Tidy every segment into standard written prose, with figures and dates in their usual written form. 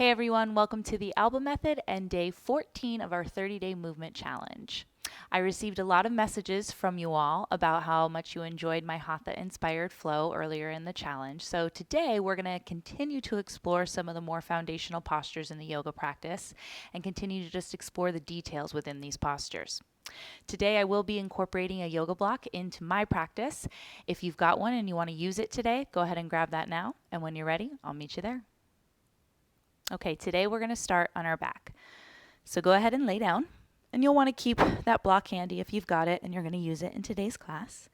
Hey everyone, welcome to the Alba Method and day 14 of our 30-day movement challenge. I received a lot of messages from you all about how much you enjoyed my Hatha-inspired flow earlier in the challenge. So today we're going to continue to explore some of the more foundational postures in the yoga practice and continue to just explore the details within these postures. Today I will be incorporating a yoga block into my practice. If you've got one and you want to use it today, go ahead and grab that now. And when you're ready, I'll meet you there. Okay, today we're going to start on our back. So go ahead and lay down, and you'll want to keep that block handy if you've got it and you're going to use it in today's class.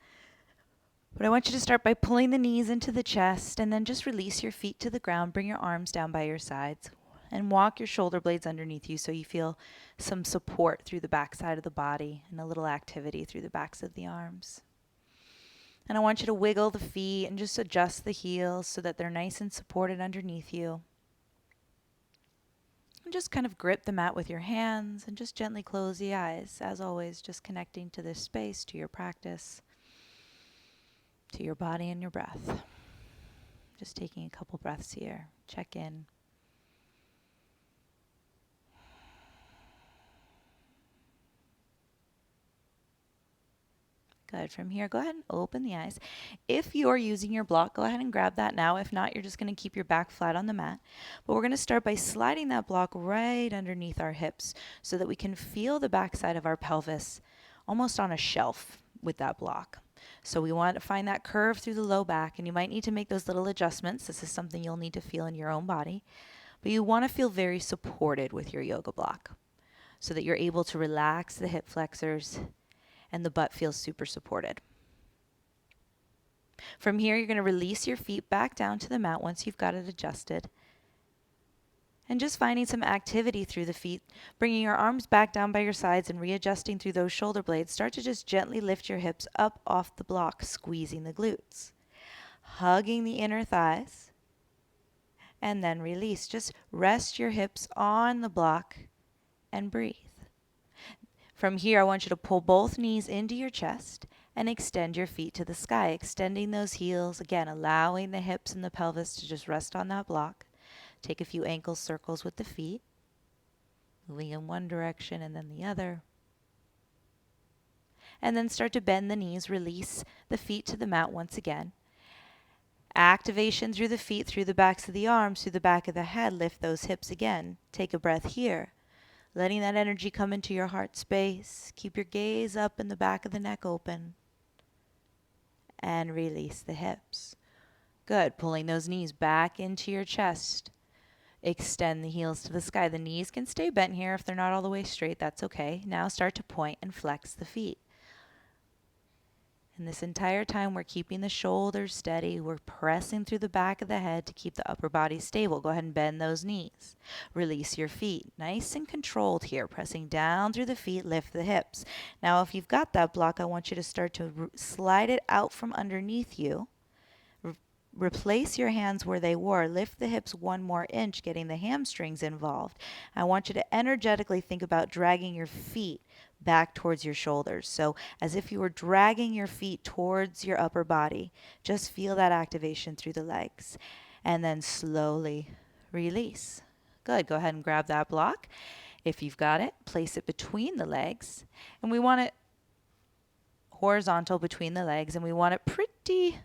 But I want you to start by pulling the knees into the chest and then just release your feet to the ground. Bring your arms down by your sides and walk your shoulder blades underneath you so you feel some support through the back side of the body and a little activity through the backs of the arms. And I want you to wiggle the feet and just adjust the heels so that they're nice and supported underneath you. And just kind of grip the mat with your hands and just gently close the eyes. As always, just connecting to this space, to your practice, to your body and your breath. Just taking a couple breaths here. Check in. Good. From here, go ahead and open the eyes. If you're using your block, go ahead and grab that now. If not, you're just going to keep your back flat on the mat. But we're going to start by sliding that block right underneath our hips so that we can feel the back side of our pelvis almost on a shelf with that block. So we want to find that curve through the low back, and you might need to make those little adjustments. This is something you'll need to feel in your own body. But you want to feel very supported with your yoga block so that you're able to relax the hip flexors and the butt feels super supported. From here, you're going to release your feet back down to the mat once you've got it adjusted. And just finding some activity through the feet, bringing your arms back down by your sides and readjusting through those shoulder blades. Start to just gently lift your hips up off the block, squeezing the glutes. Hugging the inner thighs. And then release. Just rest your hips on the block and breathe. From here, I want you to pull both knees into your chest and extend your feet to the sky, extending those heels, again, allowing the hips and the pelvis to just rest on that block. Take a few ankle circles with the feet, moving in one direction and then the other. And then start to bend the knees, release the feet to the mat once again. Activation through the feet, through the backs of the arms, through the back of the head. Lift those hips again. Take a breath here. Letting that energy come into your heart space. Keep your gaze up and the back of the neck open. And release the hips. Good. Pulling those knees back into your chest. Extend the heels to the sky. The knees can stay bent here. If they're not all the way straight, that's okay. Now start to point and flex the feet. And this entire time, we're keeping the shoulders steady. We're pressing through the back of the head to keep the upper body stable. Go ahead and bend those knees. Release your feet. Nice and controlled here. Pressing down through the feet, lift the hips. Now, if you've got that block, I want you to start to slide it out from underneath you. Replace your hands where they were. Lift the hips 1 more inch, getting the hamstrings involved. I want you to energetically think about dragging your feet back towards your shoulders. So as if you were dragging your feet towards your upper body. Just feel that activation through the legs. And then slowly release. Good. Go ahead and grab that block. If you've got it, place it between the legs. And we want it horizontal between the legs. And we want it pretty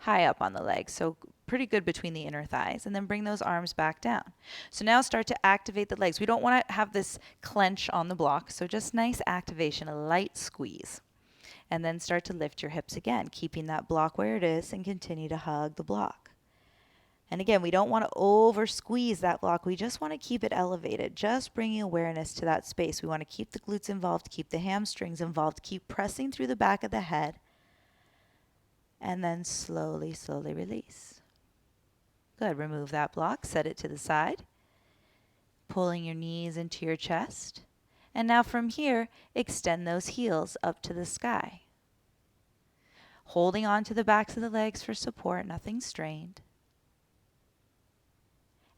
high up on the legs, so pretty good between the inner thighs, and then bring those arms back down. So now start to activate the legs. We don't want to have this clench on the block, so just nice activation, a light squeeze. And then start to lift your hips again, keeping that block where it is, and continue to hug the block. And again, we don't want to over squeeze that block. We just want to keep it elevated, just bringing awareness to that space. We want to keep the glutes involved, keep the hamstrings involved, keep pressing through the back of the head. And then slowly, slowly release. Good. Remove that block. Set it to the side. Pulling your knees into your chest. And now from here, extend those heels up to the sky. Holding on to the backs of the legs for support, nothing strained.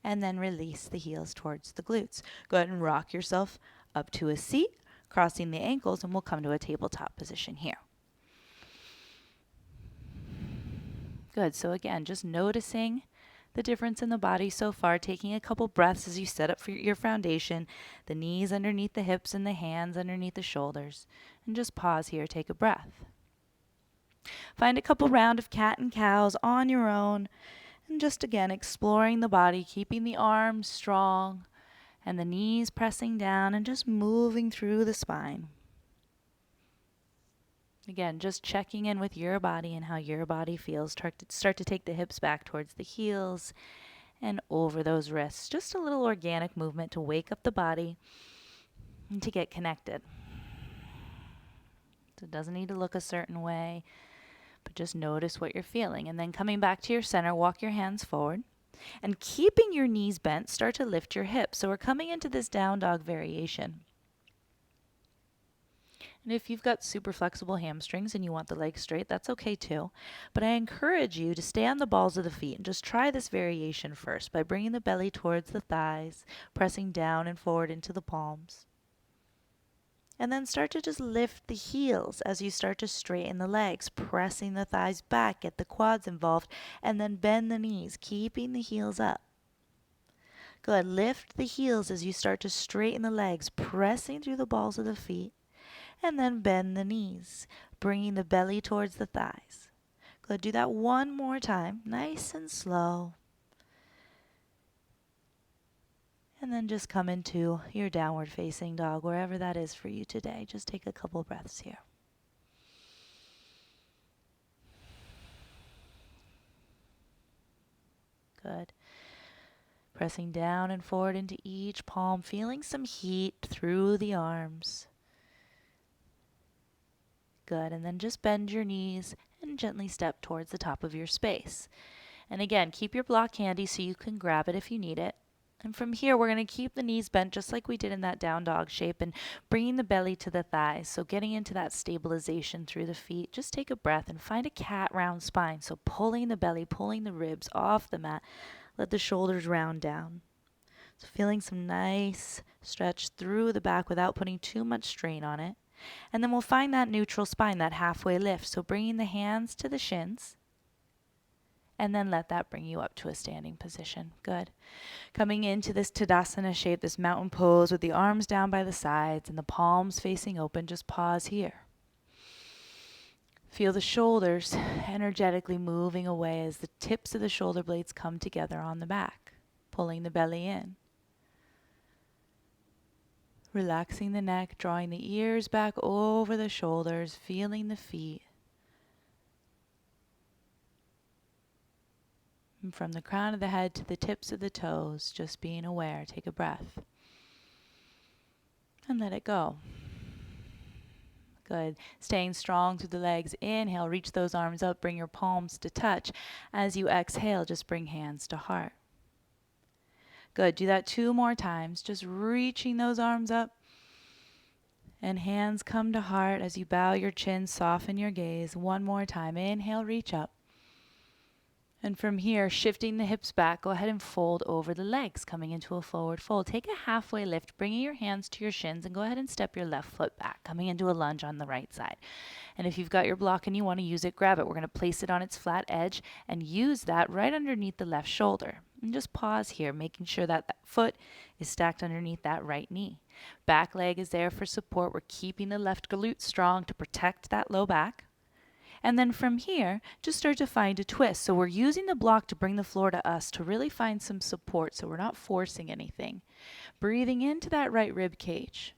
And then release the heels towards the glutes. Go ahead and rock yourself up to a seat, crossing the ankles, and we'll come to a tabletop position here. Good. So again, just noticing the difference in the body so far, taking a couple breaths as you set up for your foundation, the knees underneath the hips and the hands underneath the shoulders. And just pause here, take a breath. Find a couple round of cat and cows on your own, and just again exploring the body, keeping the arms strong and the knees pressing down and just moving through the spine. Again, just checking in with your body and how your body feels. Start to take the hips back towards the heels and over those wrists. Just a little organic movement to wake up the body and to get connected. So it doesn't need to look a certain way, but just notice what you're feeling. And then coming back to your center, walk your hands forward. And keeping your knees bent, start to lift your hips. So we're coming into this down dog variation. And if you've got super flexible hamstrings and you want the legs straight, that's okay too. But I encourage you to stay on the balls of the feet and just try this variation first by bringing the belly towards the thighs, pressing down and forward into the palms. And then start to just lift the heels as you start to straighten the legs, pressing the thighs back, get the quads involved, and then bend the knees, keeping the heels up. Good. Lift the heels as you start to straighten the legs, pressing through the balls of the feet. And then bend the knees, bringing the belly towards the thighs. Good. Do that one more time, nice and slow. And then just come into your downward facing dog, wherever that is for you today. Just take a couple breaths here. Good. Pressing down and forward into each palm, feeling some heat through the arms. Good. And then just bend your knees and gently step towards the top of your space. And again, keep your block handy so you can grab it if you need it. And from here, we're going to keep the knees bent just like we did in that down dog shape and bringing the belly to the thighs. So getting into that stabilization through the feet. Just take a breath and find a cat round spine. So pulling the belly, pulling the ribs off the mat. Let the shoulders round down. So feeling some nice stretch through the back without putting too much strain on it. And then we'll find that neutral spine, that halfway lift. So bringing the hands to the shins. And then let that bring you up to a standing position. Good. Coming into this Tadasana shape, this mountain pose with the arms down by the sides and the palms facing open. Just pause here. Feel the shoulders energetically moving away as the tips of the shoulder blades come together on the back, pulling the belly in. Relaxing the neck, drawing the ears back over the shoulders, feeling the feet. And from the crown of the head to the tips of the toes, just being aware. Take a breath. And let it go. Good. Staying strong through the legs. Inhale, reach those arms up, bring your palms to touch. As you exhale, just bring hands to heart. Good. Do that 2 more times. Just reaching those arms up. And hands come to heart as you bow your chin, soften your gaze. 1 more time. Inhale, reach up. And from here, shifting the hips back, go ahead and fold over the legs, coming into a forward fold. Take a halfway lift, bringing your hands to your shins, and go ahead and step your left foot back, coming into a lunge on the right side. And if you've got your block and you want to use it, grab it. We're going to place it on its flat edge and use that right underneath the left shoulder. And just pause here, making sure that that foot is stacked underneath that right knee. Back leg is there for support. We're keeping the left glute strong to protect that low back. And then from here, just start to find a twist. So we're using the block to bring the floor to us to really find some support so we're not forcing anything. Breathing into that right rib cage.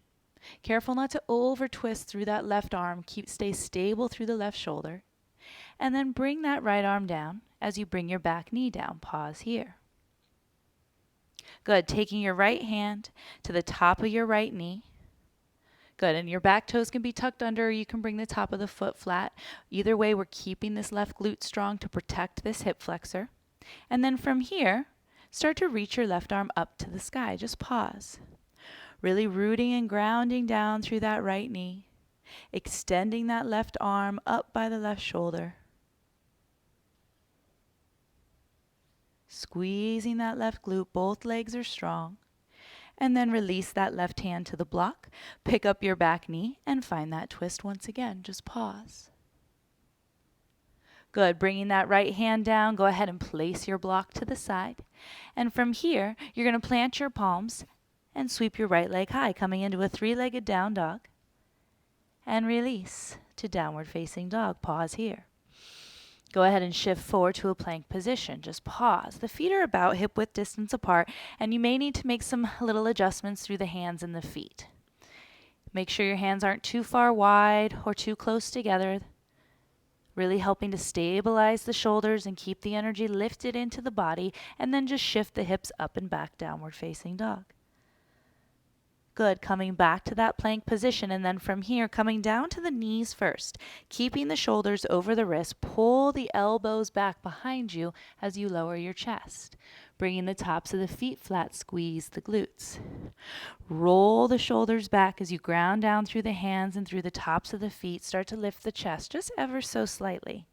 Careful not to over twist through that left arm. Stay stable through the left shoulder. And then bring that right arm down as you bring your back knee down. Pause here. Good. Taking your right hand to the top of your right knee. Good. And your back toes can be tucked under, or you can bring the top of the foot flat. Either way, we're keeping this left glute strong to protect this hip flexor. And then from here, start to reach your left arm up to the sky. Just pause. Really rooting and grounding down through that right knee. Extending that left arm up by the left shoulder. Squeezing that left glute. Both legs are strong. And then release that left hand to the block. Pick up your back knee and find that twist once again. Just pause. Good. Bringing that right hand down, go ahead and place your block to the side. And from here, you're going to plant your palms and sweep your right leg high, coming into a three-legged down dog. And release to downward facing dog. Pause here. Go ahead and shift forward to a plank position. Just pause. The feet are about hip width distance apart, and you may need to make some little adjustments through the hands and the feet. Make sure your hands aren't too far wide or too close together, really helping to stabilize the shoulders and keep the energy lifted into the body, and then just shift the hips up and back, downward facing dog. Good. Coming back to that plank position, and then from here, coming down to the knees first, keeping the shoulders over the wrist. Pull the elbows back behind you as you lower your chest. Bringing the tops of the feet flat, squeeze the glutes. Roll the shoulders back as you ground down through the hands and through the tops of the feet. Start to lift the chest just ever so slightly.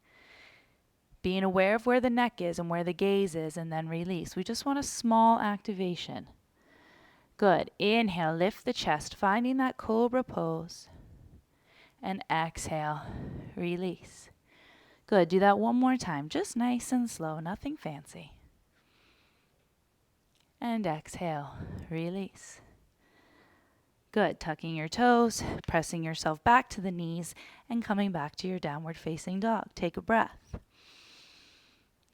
Being aware of where the neck is and where the gaze is, and then release. We just want a small activation. Good. Inhale, lift the chest, finding that cobra pose. And exhale, release. Good. Do that one more time, just nice and slow, nothing fancy. And exhale, release. Good. Tucking your toes, pressing yourself back to the knees, and coming back to your downward facing dog. Take a breath.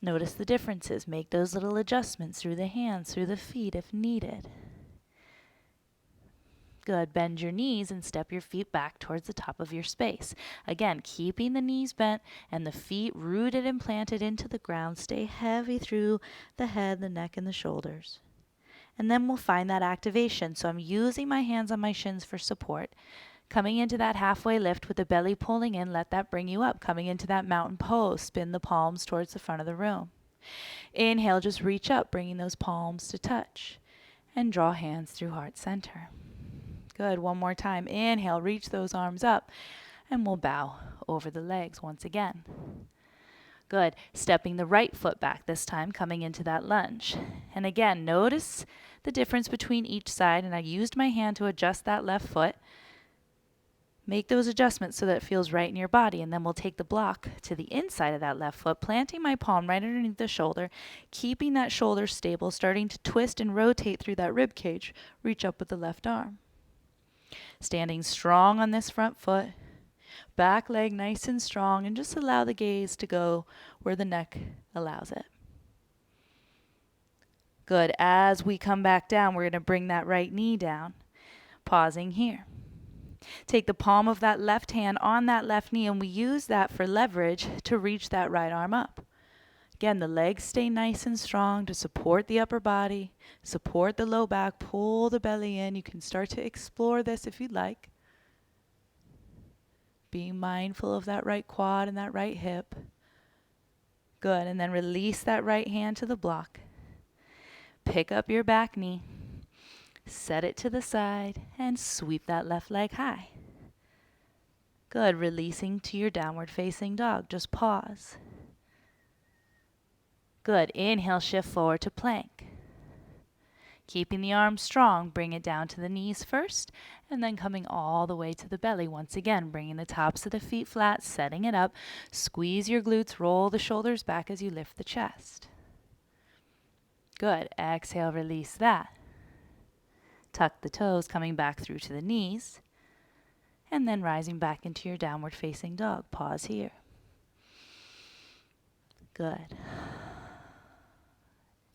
Notice the differences. Make those little adjustments through the hands, through the feet if needed. Good. Bend your knees and step your feet back towards the top of your space. Again, keeping the knees bent and the feet rooted and planted into the ground. Stay heavy through the head, the neck, and the shoulders. And then we'll find that activation. So I'm using my hands on my shins for support. Coming into that halfway lift with the belly pulling in, let that bring you up. Coming into that mountain pose, spin the palms towards the front of the room. Inhale, just reach up, bringing those palms to touch. And draw hands through heart center. Good. One more time. Inhale, reach those arms up, and we'll bow over the legs once again. Good. Stepping the right foot back this time, coming into that lunge. And again, notice the difference between each side, and I used my hand to adjust that left foot. Make those adjustments so that it feels right in your body, and then we'll take the block to the inside of that left foot, planting my palm right underneath the shoulder, keeping that shoulder stable, starting to twist and rotate through that rib cage. Reach up with the left arm. Standing strong on this front foot, back leg nice and strong, and just allow the gaze to go where the neck allows it. Good. As we come back down, we're going to bring that right knee down, pausing here. Take the palm of that left hand on that left knee, and we use that for leverage to reach that right arm up. Again, the legs stay nice and strong to support the upper body, support the low back, pull the belly in. You can start to explore this if you'd like. Being mindful of that right quad and that right hip. Good, and then release that right hand to the block. Pick up your back knee, set it to the side, and sweep that left leg high. Good, releasing to your downward facing dog. Just pause. Good. Inhale, shift forward to plank. Keeping the arms strong, bring it down to the knees first, and then coming all the way to the belly. Once again, bringing the tops of the feet flat, setting it up. Squeeze your glutes, roll the shoulders back as you lift the chest. Good. Exhale, release that. Tuck the toes, coming back through to the knees, and then rising back into your downward facing dog. Pause here. Good.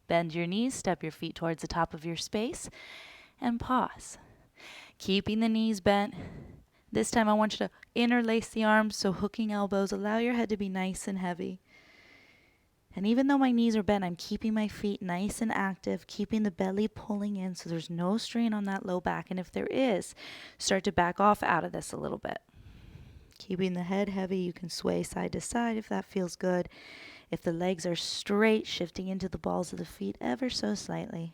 Bend your knees, step your feet towards the top of your space, and pause. Keeping the knees bent. This time I want you to interlace the arms, so hooking elbows. Allow your head to be nice and heavy. And even though my knees are bent, I'm keeping my feet nice and active, keeping the belly pulling in so there's no strain on that low back. And if there is, start to back off out of this a little bit. Keeping the head heavy, you can sway side to side if that feels good. If the legs are straight, shifting into the balls of the feet ever so slightly.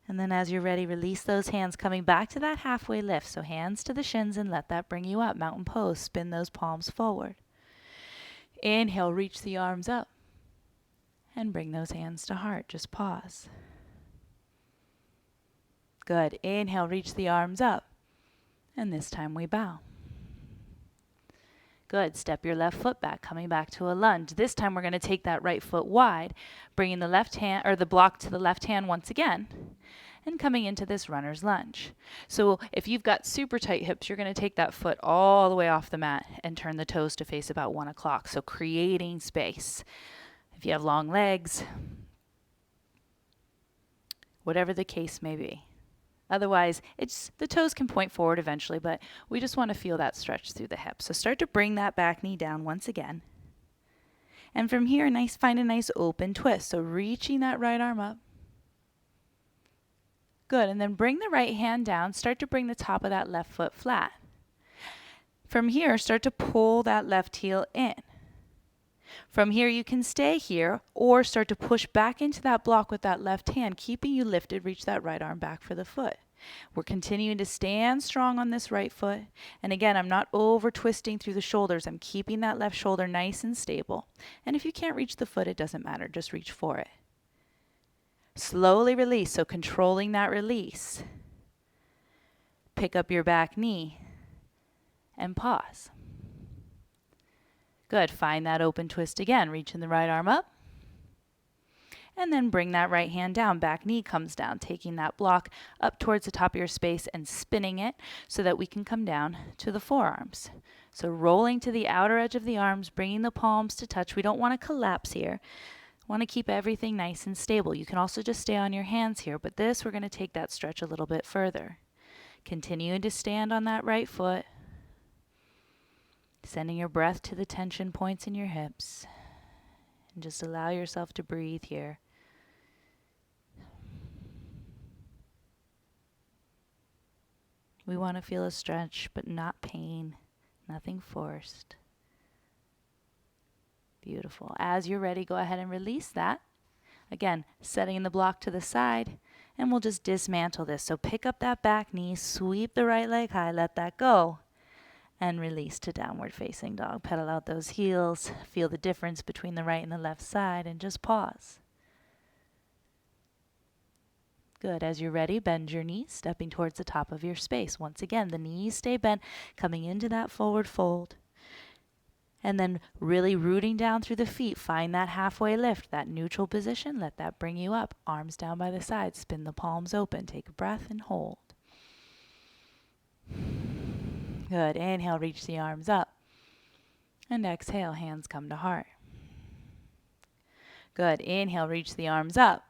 And then as you're ready, release those hands, coming back to that halfway lift. So hands to the shins and let that bring you up. Mountain pose, spin those palms forward. Inhale, reach the arms up. And bring those hands to heart. Just pause. Good. Inhale, reach the arms up. And this time we bow. Good. Step your left foot back, coming back to a lunge. This time we're going to take that right foot wide, bringing the left hand or the block to the left hand once again, and coming into this runner's lunge. So if you've got super tight hips, you're going to take that foot all the way off the mat and turn the toes to face about 1 o'clock. So creating space. If you have long legs, whatever the case may be. Otherwise, the toes can point forward eventually, but we just want to feel that stretch through the hips. So start to bring that back knee down once again. And from here, find a nice open twist. So reaching that right arm up. Good. And then bring the right hand down. Start to bring the top of that left foot flat. From here, start to pull that left heel in. From here, you can stay here or start to push back into that block with that left hand, keeping you lifted. Reach that right arm back for the foot. We're continuing to stand strong on this right foot. And again, I'm not over twisting through the shoulders. I'm keeping that left shoulder nice and stable. And if you can't reach the foot, it doesn't matter. Just reach for it. Slowly release, so controlling that release. Pick up your back knee and pause. Good. Find that open twist again. Reaching the right arm up. And then bring that right hand down. Back knee comes down, taking that block up towards the top of your space and spinning it so that we can come down to the forearms. So rolling to the outer edge of the arms, bringing the palms to touch. We don't want to collapse here. Want to keep everything nice and stable. You can also just stay on your hands here, but this we're going to take that stretch a little bit further. Continuing to stand on that right foot. Sending your breath to the tension points in your hips. And just allow yourself to breathe here. We want to feel a stretch, but not pain. Nothing forced. Beautiful. As you're ready, go ahead and release that. Again, setting the block to the side, and we'll just dismantle this. So pick up that back knee, sweep the right leg high, let that go, and release to downward facing dog. Pedal out those heels, feel the difference between the right and the left side, and just pause. Good. As you're ready, bend your knees, stepping towards the top of your space. Once again, the knees stay bent, coming into that forward fold. And then really rooting down through the feet. Find that halfway lift, that neutral position. Let that bring you up. Arms down by the side. Spin the palms open. Take a breath and hold. Good. Inhale, reach the arms up. And exhale, hands come to heart. Good. Inhale, reach the arms up.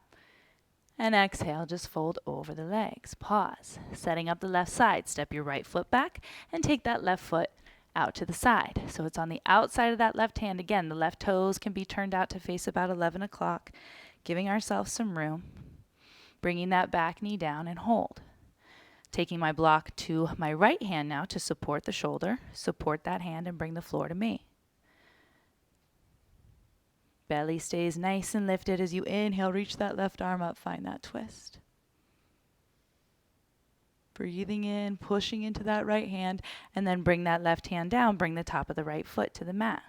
And exhale, just fold over the legs. Pause. Setting up the left side. Step your right foot back and take that left foot out to the side. So it's on the outside of that left hand. Again, the left toes can be turned out to face about 11 o'clock, giving ourselves some room. Bringing that back knee down and hold. Taking my block to my right hand now to support the shoulder, support that hand and bring the floor to me. Belly stays nice and lifted as you inhale, reach that left arm up, find that twist. Breathing in, pushing into that right hand, and then bring that left hand down, bring the top of the right foot to the mat.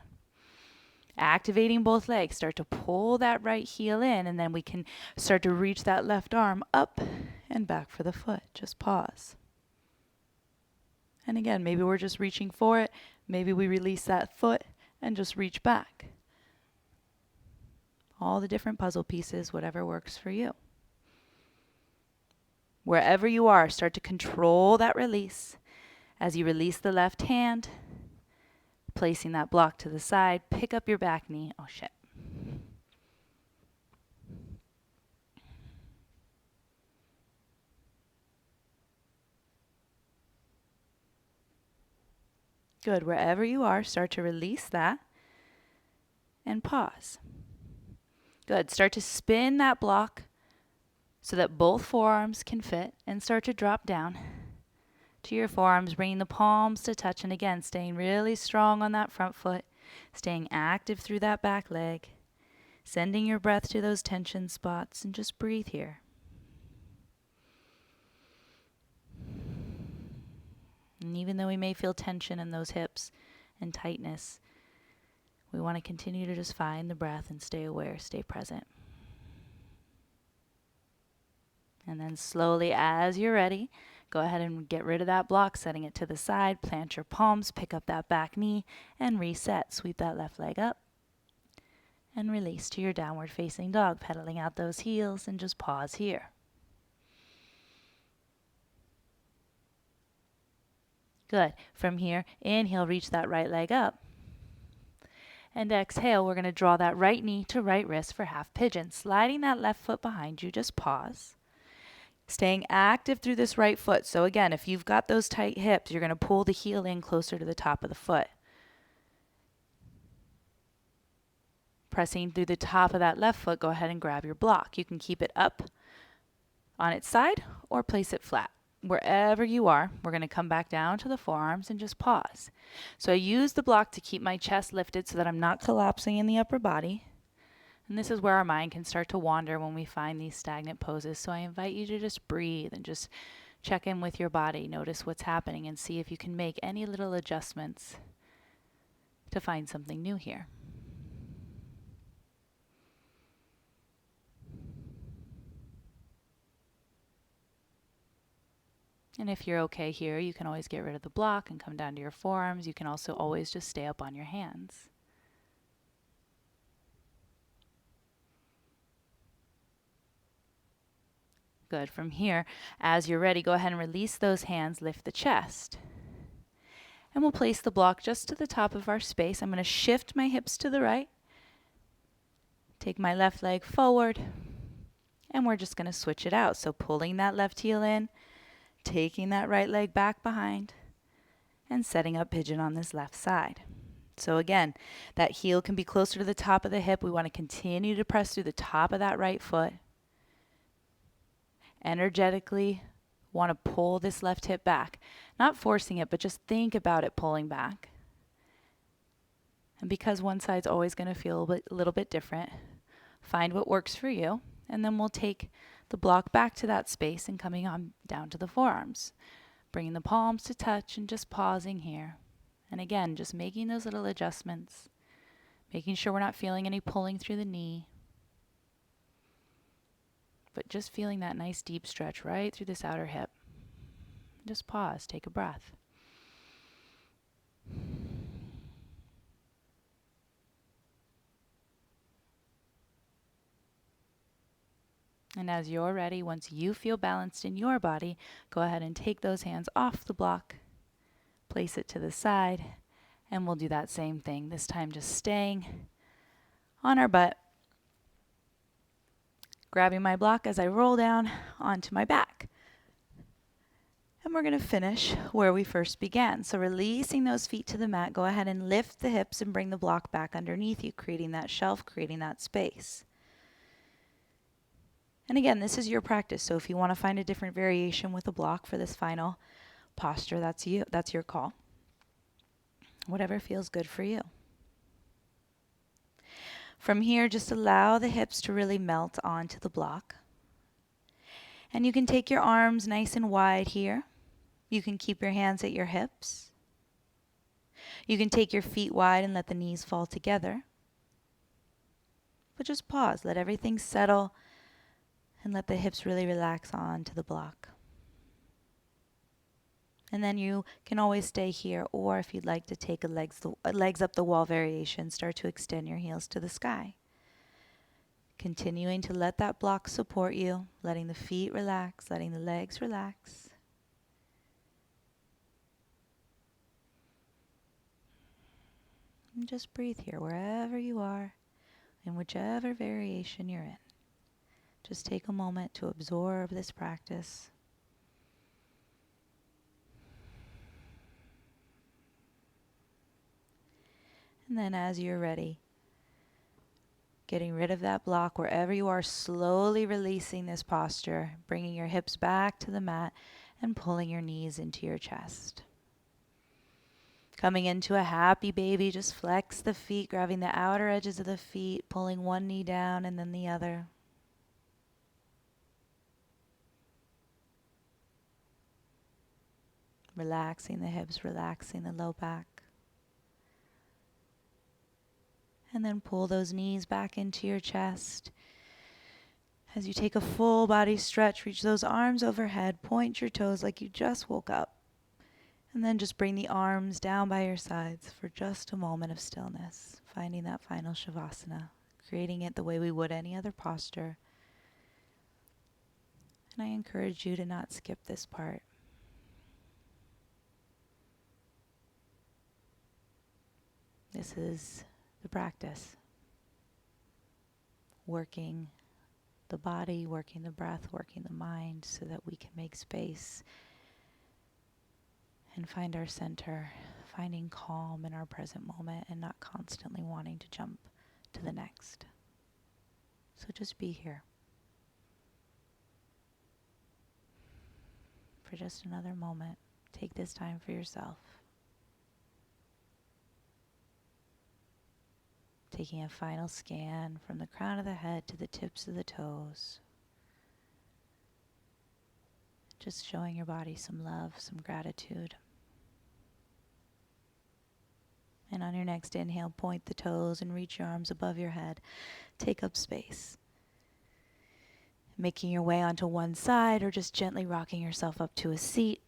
Activating both legs, start to pull that right heel in, and then we can start to reach that left arm up and back for the foot. Just pause. And again, maybe we're just reaching for it. Maybe we release that foot and just reach back. All the different puzzle pieces, whatever works for you. Wherever you are, start to control that release. As you release the left hand, placing that block to the side, pick up your back knee. Oh, shit. Good. Wherever you are, start to release that and pause. Good. Start to spin that block so that both forearms can fit and start to drop down to your forearms, bringing the palms to touch. And again, staying really strong on that front foot, staying active through that back leg, sending your breath to those tension spots, and just breathe here. And even though we may feel tension in those hips and tightness, we want to continue to just find the breath and stay aware, stay present. And then slowly, as you're ready, Go ahead and get rid of that block, setting it to the side. Plant your palms, pick up that back knee, and reset. Sweep that left leg up. And release to your downward facing dog, pedaling out those heels, and just pause here. Good. From here, inhale, reach that right leg up. And exhale, we're going to draw that right knee to right wrist for half pigeon. Sliding that left foot behind you, just pause. Staying active through this right foot. So again, if you've got those tight hips, you're going to pull the heel in closer to the top of the foot. Pressing through the top of that left foot, go ahead and grab your block. You can keep it up on its side or place it flat. Wherever you are, we're going to come back down to the forearms and just pause. So I use the block to keep my chest lifted so that I'm not collapsing in the upper body. And this is where our mind can start to wander when we find these stagnant poses. So I invite you to just breathe and just check in with your body. Notice what's happening and see if you can make any little adjustments to find something new here. And if you're okay here, you can always get rid of the block and come down to your forearms. You can also always just stay up on your hands. Good. From here, as you're ready, go ahead and release those hands, lift the chest. And we'll place the block just to the top of our space. I'm going to shift my hips to the right. Take my left leg forward. And we're just going to switch it out. So pulling that left heel in, taking that right leg back behind, and setting up pigeon on this left side. So again, that heel can be closer to the top of the hip. We want to continue to press through the top of that right foot. Energetically want to pull this left hip back. Not forcing it, but just think about it pulling back. And because one side's always going to feel a little bit different, find what works for you. And then we'll take the block back to that space and coming on down to the forearms. Bringing the palms to touch and just pausing here. And again, just making those little adjustments. Making sure we're not feeling any pulling through the knee. But just feeling that nice deep stretch right through this outer hip. Just pause, take a breath. And as you're ready, once you feel balanced in your body, go ahead and take those hands off the block, place it to the side, and we'll do that same thing. This time just staying on our butt, grabbing my block as I roll down onto my back. And we're going to finish where we first began. So releasing those feet to the mat, go ahead and lift the hips and bring the block back underneath you, creating that shelf, creating that space. And again, this is your practice. So if you want to find a different variation with a block for this final posture, that's your call. Whatever feels good for you. From here, just allow the hips to really melt onto the block. And you can take your arms nice and wide here. You can keep your hands at your hips. You can take your feet wide and let the knees fall together. But just pause, let everything settle, and let the hips really relax onto the block. And then you can always stay here, or if you'd like to take a legs up the wall variation, start to extend your heels to the sky. Continuing to let that block support you, letting the feet relax, letting the legs relax. And just breathe here wherever you are, in whichever variation you're in. Just take a moment to absorb this practice. And then as you're ready, getting rid of that block wherever you are, slowly releasing this posture, bringing your hips back to the mat and pulling your knees into your chest. Coming into a happy baby, just flex the feet, grabbing the outer edges of the feet, pulling one knee down and then the other. Relaxing the hips, relaxing the low back. And then pull those knees back into your chest. As you take a full body stretch, reach those arms overhead, point your toes like you just woke up. And then just bring the arms down by your sides for just a moment of stillness, finding that final shavasana, creating it the way we would any other posture. And I encourage you to not skip this part. This is the practice. Working the body, working the breath, working the mind so that we can make space and find our center, finding calm in our present moment and not constantly wanting to jump to the next. So just be here for just another moment. Take this time for yourself. Taking a final scan from the crown of the head to the tips of the toes. Just showing your body some love, some gratitude. And on your next inhale, point the toes and reach your arms above your head. Take up space. Making your way onto one side or just gently rocking yourself up to a seat.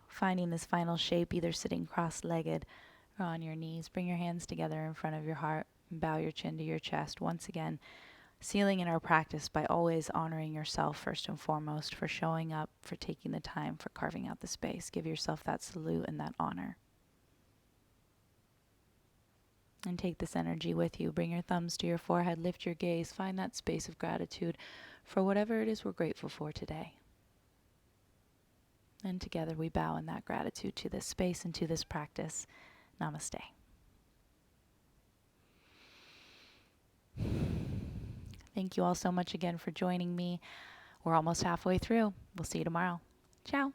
Finding this final shape, either sitting cross-legged or on your knees. Bring your hands together in front of your heart and bow your chin to your chest. Once again, sealing in our practice by always honoring yourself first and foremost, for showing up, for taking the time, for carving out the space. Give yourself that salute and that honor. And take this energy with you. Bring your thumbs to your forehead, lift your gaze, find that space of gratitude for whatever it is we're grateful for today. And together we bow in that gratitude to this space and to this practice. Namaste. Thank you all so much again for joining me. We're almost halfway through. We'll see you tomorrow. Ciao.